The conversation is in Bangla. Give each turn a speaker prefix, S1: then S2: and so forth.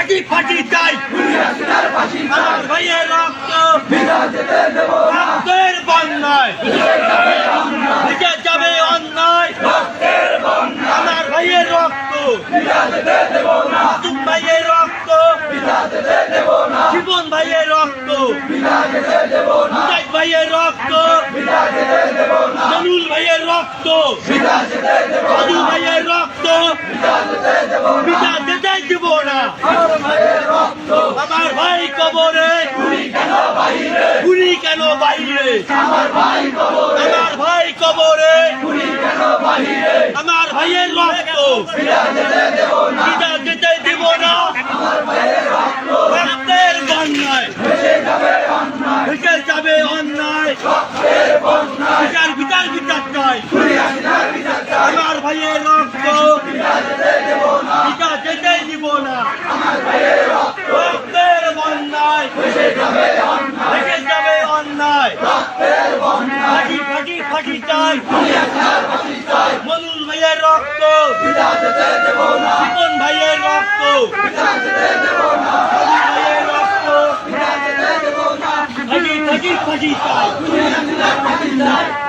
S1: ফাঁকি ফাঁকি চাই আমার ভাইয়ের রক্ত রক্তের বন্যায় ভেসে যাবে অন্যায় আমার ভাইয়ের রক্ত মাসুম ভাইয়ের রক্ত জীবন ভাইয়ের রক্ত মুজাহিদ ভাইয়ের রক্ত মনুল ভাইয়ের রক্ত সাধু ভাইয়ের রক্ত পিতা যেতে দেব না আমার ভাই কবরে গুলি কেন বাহিরে আমার ভাই কবরে আমার ভাইয়ের রক্ত পিতা যেতে দেব না রক্তের বন্যায় ভেসে যাবে অন্যায় বিচার বিচার চাই আমার ভাইয়ের রক্ত পিতা যেতে দিব না রক্তের বন্যায় ভেসে যাবে অন্যায় ফাঁকি ফাঁকি ফাঁকি চাই মনুল ভাইয়ের রক্ত জীবন ভাইয়ের রক্ত ভাইয়ের রক্ত ফাঁকি ফাঁকি ফাঁকি চাই